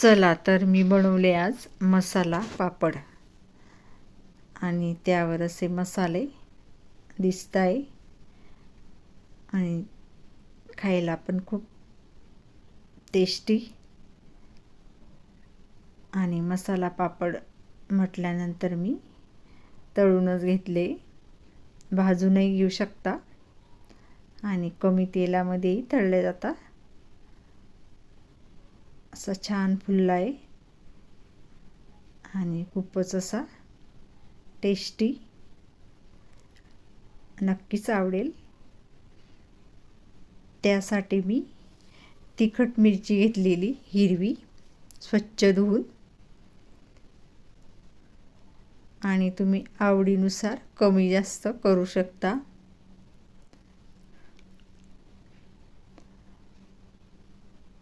चला तर मी बनवले आज मसाला पापड आणि त्यावर असे मसाले दिसत आहे आणि खायला पण खूप टेस्टी। आणि मसाला पापड म्हटल्यानंतर मी तळूनच घेतले, भाजूनही घेऊ शकता आणि कमी तेलामध्येही तळले जातात। असा छान फुलला आहे आणि खूपच असा टेस्टी, नक्कीच आवडेल। त्यासाठी मी तिखट मिरची घेतलेली हिरवी, स्वच्छ धुवून, आणि तुम्ही आवडीनुसार कमी जास्त करू शकता।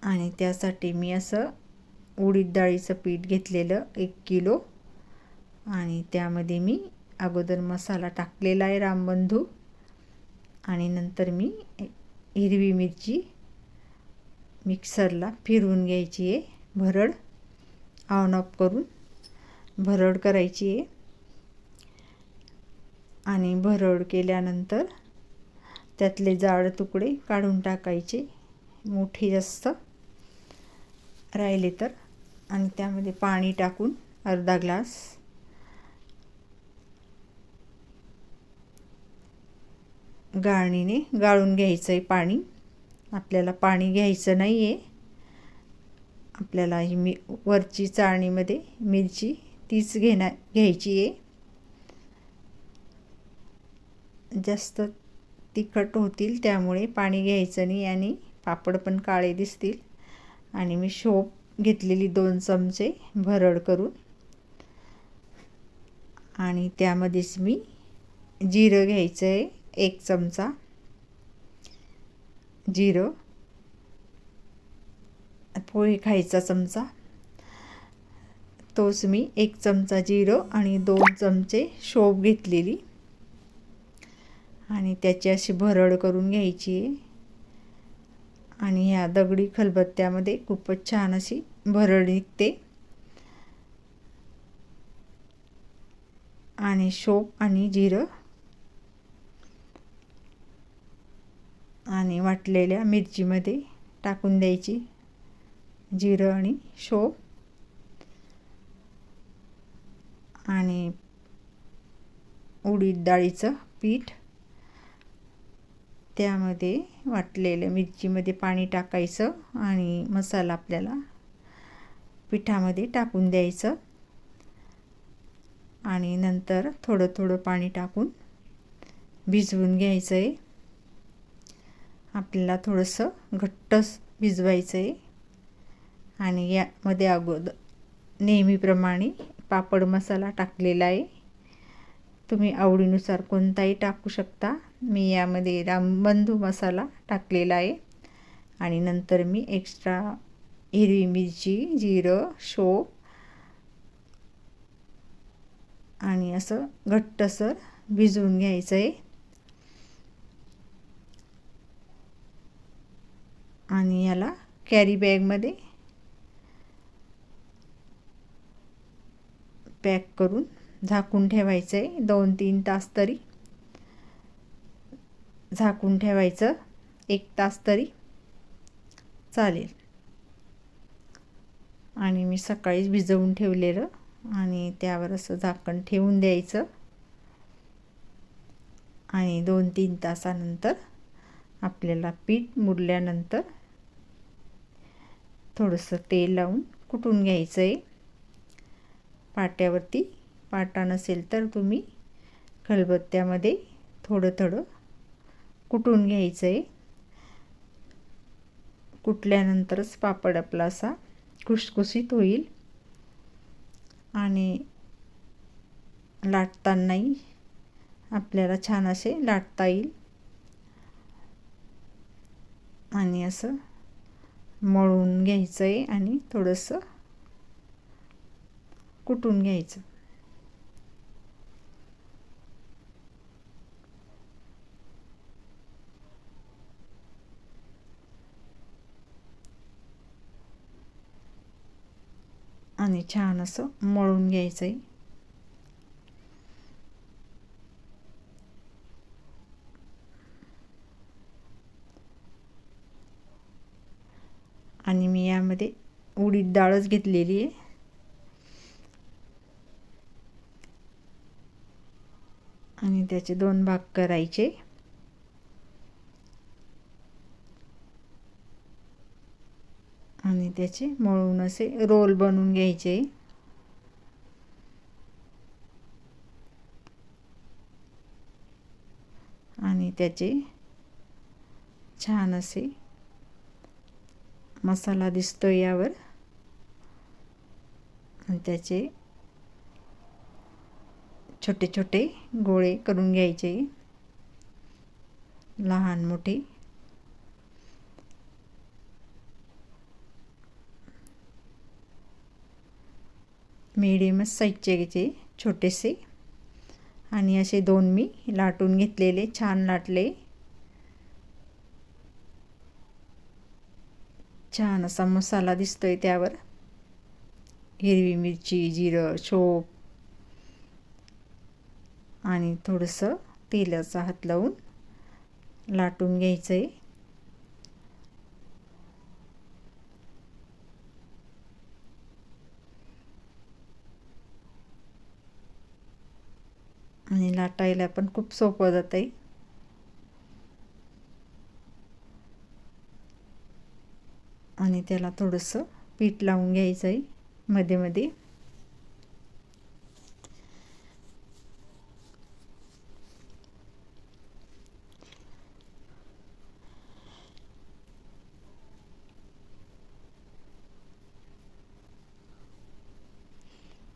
आणि त्यासाठी मी असं उडीद डाळीचं पीठ घेतलेलं 1 किलो आणि त्यामध्ये मी अगोदर मसाला टाकलेला आहे रामबंधू, आणि नंतर मी हिरवी मिरची मिक्सरला फिरवून घ्यायची आहे, भरड ऑन ऑफ करून भरड करायची आहे। आणि भरड केल्यानंतर त्यातले जाड तुकडे काढून टाकायचे, मोठे जास्त राहिले तर, आणि त्यामध्ये पाणी टाकून अर्धा ग्लास गाळणीने गाळून घ्यायचं आहे पाणी। आपल्याला पाणी घ्यायचं नाही आहे, आपल्याला ही वरची चाळणीमध्ये मिरची तीच घ्यायची आहे। जास्त तिखट होतील त्यामुळे पाणी घ्यायचं नाही आणि पापड पण काळे दिसतील। आणि मी शोप घेतलेली 2 चमचे भरड करून, आणि त्यामध्येच मी जिरं घ्यायचं आहे 1 चमचा जिरं, पोहे खायचा चमचा तोच मी 1 चमचा जिरं आणि 2 चमचे शोप घेतलेली, आणि त्याची अशी भरड करून घ्यायची आहे। आणि ह्या दगडी खलबत्त्यामध्ये खूपच छान अशी भरड निघते। आणि शोप आणि जिरं आणि वाटलेल्या मिरचीमध्ये टाकून द्यायची, जिरं आणि शोप, आणि उडीद डाळीचं पीठ, त्यामध्ये वाटलेल्या मिरचीमध्ये पाणी टाकायचं आणि मसाला आपल्याला पिठामध्ये टाकून द्यायचं, आणि नंतर थोडं थोडं पाणी टाकून भिजवून घ्यायचं आहे। आपल्याला थोडंसं घट्ट भिजवायचं आहे। आणि यामध्ये अगोदर नेहमीप्रमाणे पापड मसाला टाकलेला आहे, तुम्ही आवडीनुसार कोणताही टाकू शकता। मी यामध्ये रामबंधू मसाला टाकलेला आहे, आणि नंतर मी एक्स्ट्रा हिरवी मिरची, जिरं, शोप आणि असं घट्टसर भिजवून घ्यायचं आहे। आणि याला कॅरी बॅगमध्ये पॅक करून झाकून ठेवायचं आहे, 2-3 तास तरी झाकून ठेवायचं, 1 तास तरी चालेल। आणि मी सकाळीच भिजवून ठेवलेलं, आणि त्यावर असं झाकण ठेवून द्यायचं, आणि 2-3 तासानंतर आपल्याला पीठ मुरल्यानंतर थोडंसं तेल लावून कुटून घ्यायचं आहे पाट्यावरती। पाटा नसेल तर तुम्ही खलबत्त्यामध्ये थोडं थोडं कुटून घ्यायचं आहे। कुटल्यानंतरच पापड आपला असा खुसखुशीत होईल, आणि लाटतानाही आपल्याला छान असे लाटता येईल, आणि असं मळून घ्यायचं आहे आणि थोडंसं कुटून घ्यायचं। आणि छान असं मळून घ्यायचं आहे. आणि मी यामध्ये उडीद डाळच घेतलेली आहे. आणि त्याचे 2 भाग करायचे. आणि त्याचे मळून असे रोल बनवून घ्यायचे. आणि त्याचे छान असे मसाला दिसतो यावर. आणि त्याचे छोटे छोटे गोळे करून घ्यायचे, लहान मोठे. मीडियम साईजचे घ्यायचे, छोटेसे. आणि असे 2 मी लाटून घेतलेले, छान लाटले. छान असा मसाला दिसतोय त्यावर. हिरवी मिरची, जिरं, शोप आणि थोडंसं तेलाचा हात लावून लाटून घ्यायचं आहे. आणि लाटायला पण खूप सोपं जातं आहे. आणि त्याला थोडंसं पीठ लावून घ्यायचं आहे मध्ये मध्ये.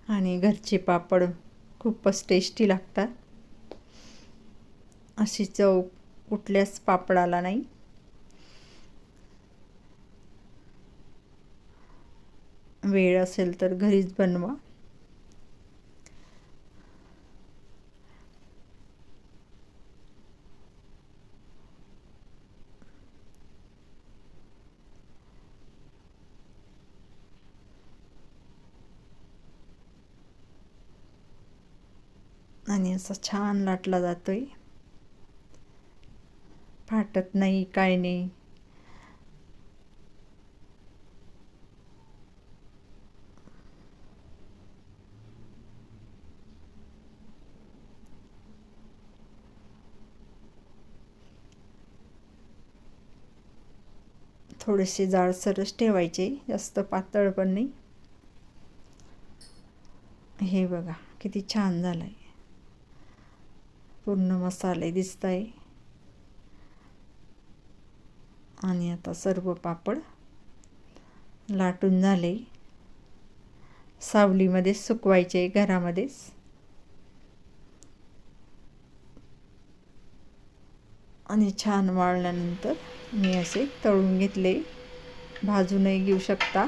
आणि घरचे पापड खूपच टेस्टी लागतात. अशी चव कुठल्याच पापडाला नाही. वेळ असेल तर घरीच बनवा. आणि असा छान लाटला जातोय, फाटत नाही, काय नाही. थोडेसे जाडसरच ठेवायचे, जास्त पातळ पण नाही. हे बघा किती छान झालंय, पूर्ण मसाले दिसताय. आणि आता सर्व पापड लाटून झाले. सावलीमध्ये सुकवायचे, घरामध्येच. आणि छान वाळल्यानंतर मी असे तळून घेतले. भाजूनही घेऊ शकता.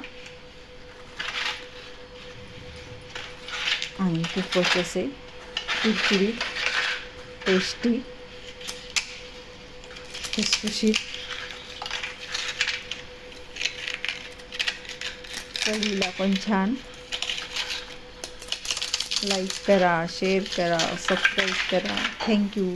आणि खूपच असे कुरकुरीत, टेस्टी, खुसखुशीत, चवीला पण छान. लाईक करा, शेअर करा, सबस्क्राईब करा. थँक्यू.